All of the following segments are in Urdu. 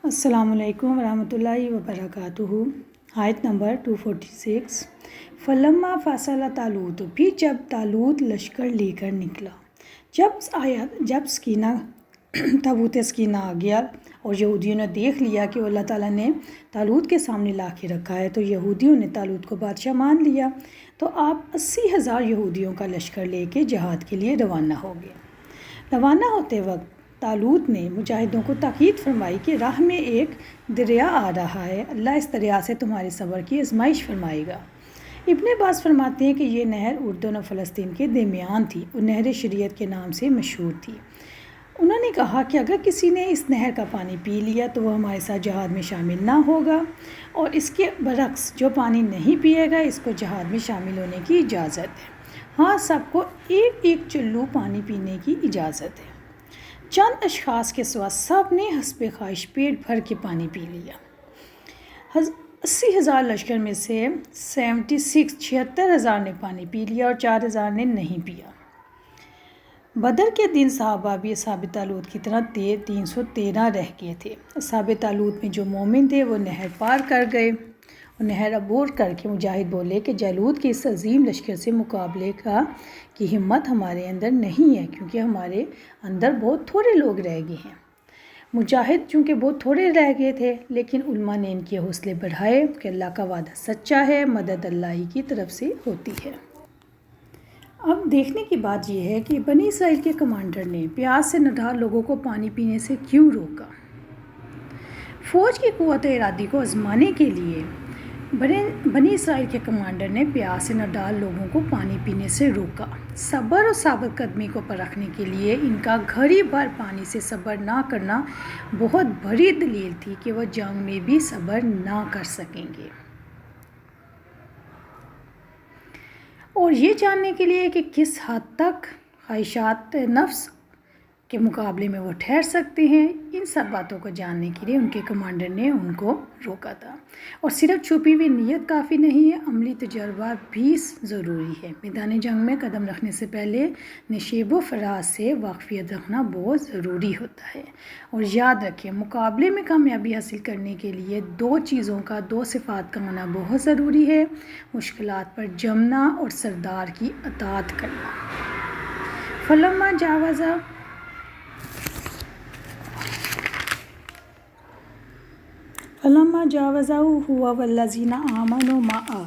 السلام علیکم ورحمۃ اللہ وبرکاتہ۔ آیت نمبر 246۔ فلما فصل طالوت، پھر جب طالوت لشکر لے کر نکلا، جب سکینہ تابوت سکینہ آ گیا اور یہودیوں نے دیکھ لیا کہ اللہ تعالیٰ نے طالوت کے سامنے لا کے رکھا ہے، تو یہودیوں نے طالوت کو بادشاہ مان لیا، تو آپ 80,000 یہودیوں کا لشکر لے کے جہاد کے لیے روانہ ہو گئے۔ روانہ ہوتے وقت طالوت نے مجاہدوں کو تاکید فرمائی کہ راہ میں ایک دریا آ رہا ہے، اللہ اس دریا سے تمہارے صبر کی آزمائش فرمائے گا۔ ابن عباس فرماتے ہیں کہ یہ نہر اردن اور فلسطین کے درمیان تھی اور نہر شریعت کے نام سے مشہور تھی۔ انہوں نے کہا کہ اگر کسی نے اس نہر کا پانی پی لیا تو وہ ہمارے ساتھ جہاد میں شامل نہ ہوگا، اور اس کے برعکس جو پانی نہیں پیے گا اس کو جہاد میں شامل ہونے کی اجازت ہے۔ ہاں، سب کو ایک ایک چلو پانی پینے کی اجازت ہے۔ چند اشخاص کے سوا سب نے حسب خواہش پیٹ بھر کے پانی پی لیا۔ 80,000 لشکر میں سے 76,000 نے پانی پی لیا اور 4,000 نے نہیں پیا۔ بدر کے دن صحابہ بھی اصحاب طالوت کی طرح 313 رہ گئے تھے۔ اصحاب طالوت میں جو مومن تھے وہ نہر پار کر گئے اور نہر عبور کر کے مجاہد بولے کہ جالوت کے اس عظیم لشکر سے مقابلے کی ہمت ہمارے اندر نہیں ہے، کیونکہ ہمارے اندر بہت تھوڑے لوگ رہ گئے ہیں۔ مجاہد چونکہ بہت تھوڑے رہ گئے تھے، لیکن علماء نے ان کے حوصلے بڑھائے کہ اللہ کا وعدہ سچا ہے، مدد اللہ ہی کی طرف سے ہوتی ہے۔ اب دیکھنے کی بات یہ ہے کہ بنی اسرائیل کے کمانڈر نے پیاس سے نڈھال لوگوں کو پانی پینے سے کیوں روکا؟ فوج کی قوت ارادی کو آزمانے کے لیے بنی اسرائیل کے کمانڈر نے پیاس سے نڈال لوگوں کو پانی پینے سے روکا۔ صبر اور ثابت قدمی کو پرکھنے کے لیے ان کا گھڑی بھر پانی سے صبر نہ کرنا بہت بڑی دلیل تھی کہ وہ جنگ میں بھی صبر نہ کر سکیں گے، اور یہ جاننے کے لیے کہ کس حد تک خواہشات نفس کے مقابلے میں وہ ٹھہر سکتے ہیں، ان سب باتوں کو جاننے کے لیے ان کے کمانڈر نے ان کو روکا تھا۔ اور صرف چھپی ہوئی نیت کافی نہیں ہے، عملی تجربہ بھی ضروری ہے۔ میدان جنگ میں قدم رکھنے سے پہلے نشیب و فراز سے واقفیت رکھنا بہت ضروری ہوتا ہے۔ اور یاد رکھیں، مقابلے میں کامیابی حاصل کرنے کے لیے دو صفات کا ہونا بہت ضروری ہے: مشکلات پر جمنا اور سردار کی اطاعت کرنا۔ فلما جاوزہ ہوا والذین آمنوا معہ،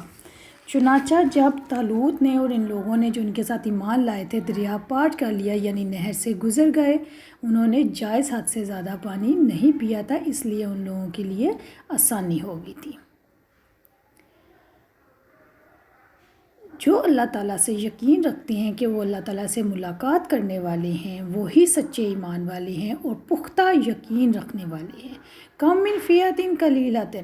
چنانچہ جب طالوت نے اور ان لوگوں نے جو ان کے ساتھ ایمان لائے تھے دریا پار کر لیا، یعنی نہر سے گزر گئے، انہوں نے جائز حد سے زیادہ پانی نہیں پیا تھا، اس لیے ان لوگوں کے لیے آسانی ہو گئی تھی۔ جو اللہ تعالیٰ سے یقین رکھتے ہیں کہ وہ اللہ تعالیٰ سے ملاقات کرنے والے ہیں، وہی سچے ایمان والے ہیں اور پختہ یقین رکھنے والے ہیں۔ کم من فئۃ قلیلۃ،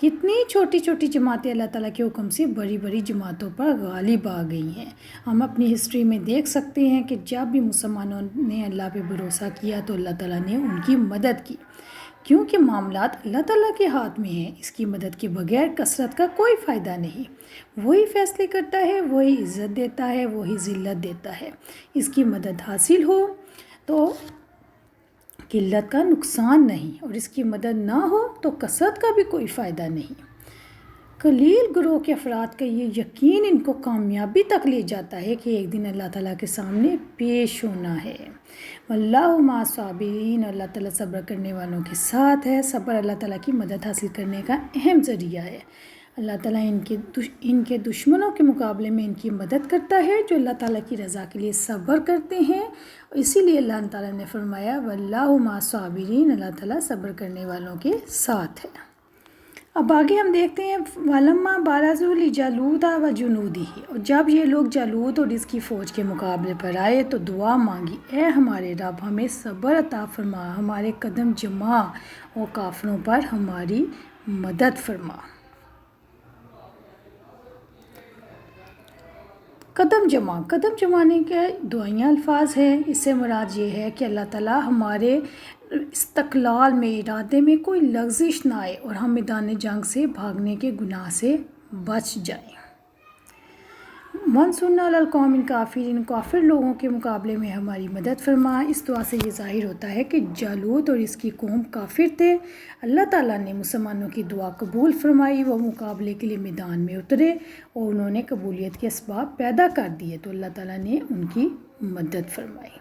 کتنی چھوٹی چھوٹی جماعتیں اللہ تعالیٰ کے حکم سے بڑی بڑی جماعتوں پر غالب آ گئی ہیں۔ ہم اپنی ہسٹری میں دیکھ سکتے ہیں کہ جب بھی مسلمانوں نے اللہ پہ بھروسہ کیا تو اللہ تعالیٰ نے ان کی مدد کی، کیونکہ معاملات اللہ تعالیٰ کے ہاتھ میں ہیں۔ اس کی مدد کے بغیر کثرت کا کوئی فائدہ نہیں۔ وہی فیصلے کرتا ہے، وہی عزت دیتا ہے، وہی ذلت دیتا ہے۔ اس کی مدد حاصل ہو تو قلت کا نقصان نہیں، اور اس کی مدد نہ ہو تو کثرت کا بھی کوئی فائدہ نہیں۔ قلیل گروہ کے افراد کا یہ یقین ان کو کامیابی تک لے جاتا ہے کہ ایک دن اللہ تعالیٰ کے سامنے پیش ہونا ہے۔ واللہ مع الصابرین، اللہ تعالیٰ صبر کرنے والوں کے ساتھ ہے۔ صبر اللہ تعالیٰ کی مدد حاصل کرنے کا اہم ذریعہ ہے۔ اللہ تعالیٰ ان کے دشمنوں کے مقابلے میں ان کی مدد کرتا ہے جو اللہ تعالیٰ کی رضا کے لیے صبر کرتے ہیں، اسی لیے اللہ تعالیٰ نے فرمایا واللہ مع الصابرین، اللہ تعالیٰ صبر کرنے والوں کے ساتھ ہے۔ اب آگے ہم دیکھتے ہیں وَلَمَّا بَارَزُوا لِجَالُوتَ وَجُنُودِهِ، اور جب یہ لوگ جالوت اور اس کی فوج کے مقابلے پر آئے تو دعا مانگی، اے ہمارے رب ہمیں صبر عطا فرما، ہمارے قدم جما اور کافروں پر ہماری مدد فرما۔ قدم جمانے کے دعائیہ الفاظ ہیں۔ اس سے مراد یہ ہے کہ اللہ تعالیٰ ہمارے استقلال میں، ارادے میں کوئی لغزش نہ آئے اور ہم میدان جنگ سے بھاگنے کے گناہ سے بچ جائیں۔ منصورنا علی القوم الکافرین، کافر لوگوں کے مقابلے میں ہماری مدد فرما۔ اس دعا سے یہ ظاہر ہوتا ہے کہ جالوت اور اس کی قوم کافر تھے۔ اللہ تعالیٰ نے مسلمانوں کی دعا قبول فرمائی، وہ مقابلے کے لیے میدان میں اترے اور انہوں نے قبولیت کے اسباب پیدا کر دیے تو اللہ تعالیٰ نے ان کی مدد فرمائی۔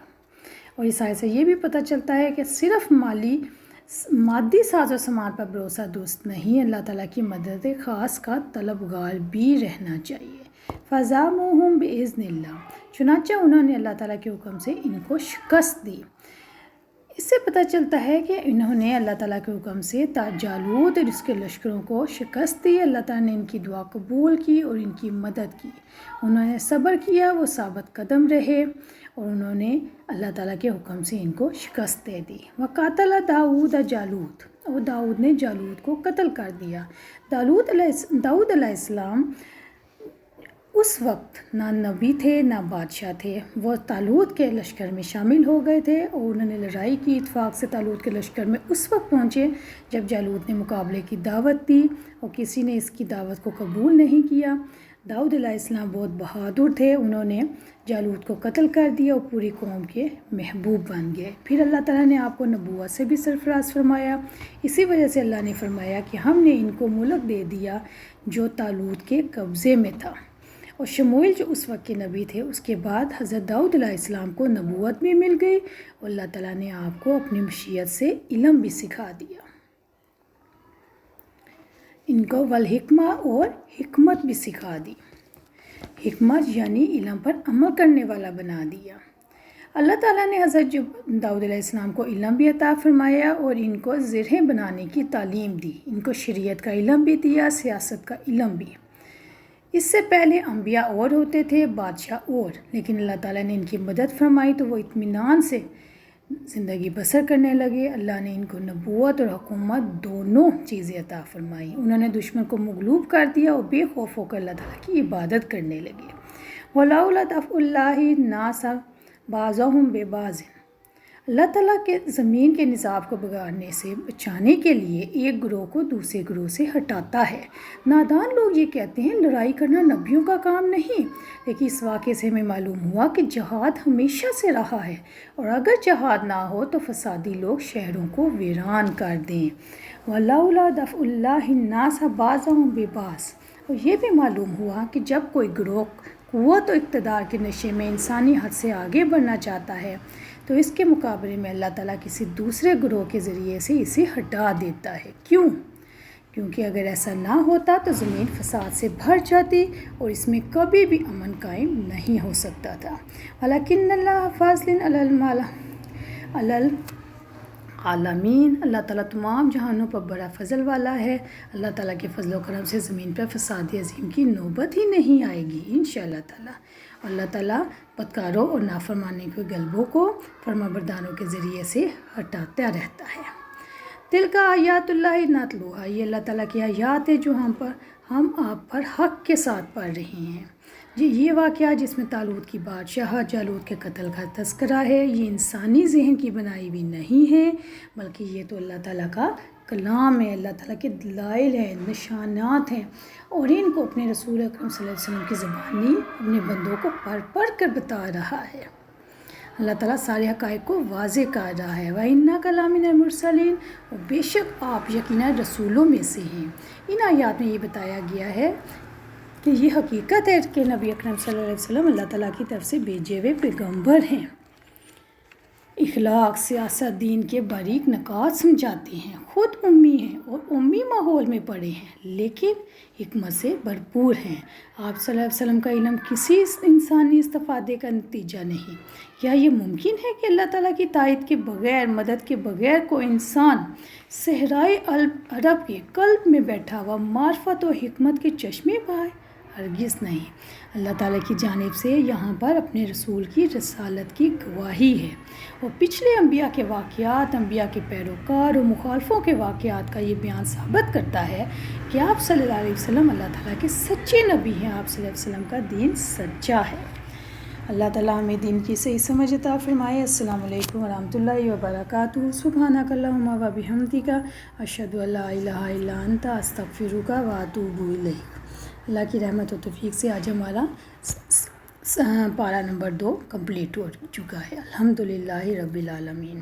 اور اس آیت سے یہ بھی پتہ چلتا ہے کہ صرف مادی ساز و سامان پر بھروسہ درست نہیں، اللہ تعالیٰ کی مدد خاص کا طلبگار بھی رہنا چاہیے۔ فَزَامُوهُمْ بِإِذْنِ اللَّهِ، چنانچہ انہوں نے اللہ تعالیٰ کے حکم سے ان کو شکست دی۔ اس سے پتہ چلتا ہے کہ انہوں نے اللہ تعالیٰ کے حکم سے جالوت اور اس کے لشکروں کو شکست دی۔ اللہ تعالیٰ نے ان کی دعا قبول کی اور ان کی مدد کی۔ انہوں نے صبر کیا، وہ ثابت قدم رہے اور انہوں نے اللہ تعالیٰ کے حکم سے ان کو شکست دے دی۔ وَقَاتَلَ داؤد جالوت، اور داؤد نے جالوت کو قتل کر دیا۔ داؤد علیہ السلام اس وقت نہ نبی تھے نہ بادشاہ تھے، وہ طالوت کے لشکر میں شامل ہو گئے تھے اور انہوں نے لڑائی کی۔ اتفاق سے طالوت کے لشکر میں اس وقت پہنچے جب جالوت نے مقابلے کی دعوت دی اور کسی نے اس کی دعوت کو قبول نہیں کیا۔ داؤد علیہ السلام بہت بہادر تھے، انہوں نے جالوت کو قتل کر دیا اور پوری قوم کے محبوب بن گئے۔ پھر اللہ تعالیٰ نے آپ کو نبوت سے بھی سرفراز فرمایا۔ اسی وجہ سے اللہ نے فرمایا کہ ہم نے ان کو ملک دے دیا جو طالوت کے قبضے میں تھا۔ اور شموئیل جو اس وقت کے نبی تھے، اس کے بعد حضرت داؤد علیہ السلام کو نبوت بھی مل گئی اور اللہ تعالیٰ نے آپ کو اپنی مشیت سے علم بھی سکھا دیا، ان کو والحکمہ اور حکمت بھی سکھا دی۔ حکمت یعنی علم پر عمل کرنے والا بنا دیا۔ اللہ تعالیٰ نے حضرت داؤد علیہ السلام کو علم بھی عطا فرمایا اور ان کو زرہیں بنانے کی تعلیم دی، ان کو شریعت کا علم بھی دیا، سیاست کا علم بھی۔ اس سے پہلے انبیاء اور ہوتے تھے، بادشاہ اور، لیکن اللہ تعالیٰ نے ان کی مدد فرمائی تو وہ اطمینان سے زندگی بسر کرنے لگے۔ اللہ نے ان کو نبوت اور حکومت دونوں چیزیں عطا فرمائی۔ انہوں نے دشمن کو مغلوب کر دیا اور بے خوف ہو کر اللہ تعالیٰ کی عبادت کرنے لگے۔ وَلَوْلَا دَفْعُ اللَّهِ النَّاسَ بَعْضَهُم بِبَعْضٍ، اللہ تعالیٰ کے زمین کے نصاب کو بگاڑنے سے بچانے کے لیے ایک گروہ کو دوسرے گروہ سے ہٹاتا ہے۔ نادان لوگ یہ کہتے ہیں لڑائی کرنا نبیوں کا کام نہیں، لیکن اس واقعے سے ہمیں معلوم ہوا کہ جہاد ہمیشہ سے رہا ہے، اور اگر جہاد نہ ہو تو فسادی لوگ شہروں کو ویران کر دیں۔ وَلَوْلَا دَفْعُ اللَّهِ النَّاسَ بَعْضَهُم بِبَعْضٍ، اور یہ بھی معلوم ہوا کہ جب کوئی گروہ قوت و اقتدار کے نشے میں انسانی حد سے آگے بڑھنا چاہتا ہے تو اس کے مقابلے میں اللہ تعالیٰ کسی دوسرے گروہ کے ذریعے سے اسے ہٹا دیتا ہے۔ کیوں؟ کیونکہ اگر ایسا نہ ہوتا تو زمین فساد سے بھر جاتی اور اس میں کبھی بھی امن قائم نہیں ہو سکتا تھا۔ وَلَكِنَّ اللَّهَ فَضْلٌ عَلَى العالمین، اللہ تعالیٰ تمام جہانوں پر بڑا فضل والا ہے۔ اللہ تعالیٰ کے فضل و کرم سے زمین پر فساد عظیم کی نوبت ہی نہیں آئے گی انشاءاللہ تعالیٰ۔ اللہ تعالیٰ بدکاروں اور نافرمانے کے غلبوں کو فرما برداروں کے ذریعے سے ہٹاتا رہتا ہے۔ دل کا آیات اللہ نتلوہا، یہ اللہ تعالیٰ کی آیات ہے جو ہم آپ پر حق کے ساتھ پڑھ رہے ہیں۔ یہ واقعہ جس میں طالوت کی بادشاہ جالوت کے قتل کا تذکرہ ہے، یہ انسانی ذہن کی بنائی بھی نہیں ہے، بلکہ یہ تو اللہ تعالیٰ کا کلام ہے، اللہ تعالیٰ کے دلائل ہیں، نشانات ہیں، اور ان کو اپنے رسول اکرم صلی اللہ علیہ وسلم کی زبانی اپنے بندوں کو پڑھ پڑھ کر بتا رہا ہے۔ اللہ تعالیٰ سارے حقائق کو واضح کر رہا ہے۔ وَإِنَّكَ لَمِنَ الْمُرْسَلِينَ، اور بے شک آپ یقیناً رسولوں میں سے ہیں۔ ان آیات میں یہ بتایا گیا ہے کہ یہ حقیقت ہے کہ نبی اکرم صلی اللہ علیہ وسلم اللہ تعالیٰ کی طرف سے بھیجے ہوئے پیغمبر ہیں، اخلاق، سیاست، دین کے باریک نکات سمجھاتے ہیں، خود امی ہیں اور امی ماحول میں پڑے ہیں لیکن حکمت سے بھرپور ہیں۔ آپ صلی اللہ علیہ وسلم کا علم کسی انسانی استفادے کا نتیجہ نہیں۔ کیا یہ ممکن ہے کہ اللہ تعالیٰ کی تائید کے بغیر، مدد کے بغیر کوئی انسان صحرائے عرب کے قلب میں بیٹھا ہوا معرفت و حکمت کے چشمے پائے؟ ہرگز نہیں۔ اللہ تعالیٰ کی جانب سے یہاں پر اپنے رسول کی رسالت کی گواہی ہے، اور پچھلے انبیاء کے واقعات، انبیاء کے پیروکار اور مخالفوں کے واقعات کا یہ بیان ثابت کرتا ہے کہ آپ صلی اللہ علیہ وسلم اللہ تعالیٰ کے سچے نبی ہیں، آپ صلی اللہ علیہ وسلم کا دین سچا ہے۔ اللہ تعالیٰ ہمیں دین کی صحیح سمجھ عطا فرمائے۔ السلام علیکم ورحمۃ اللہ وبرکاتہ۔ سبحانک اللہم و بحمدک، اشہد ان لا الہ الا انت، استغفرک و اتوب الیک۔ اللہ کی رحمت و توفیق سے آج ہمارا پارہ نمبر 2 کمپلیٹ ہو چکا ہے۔ الحمدللہ رب العالمین۔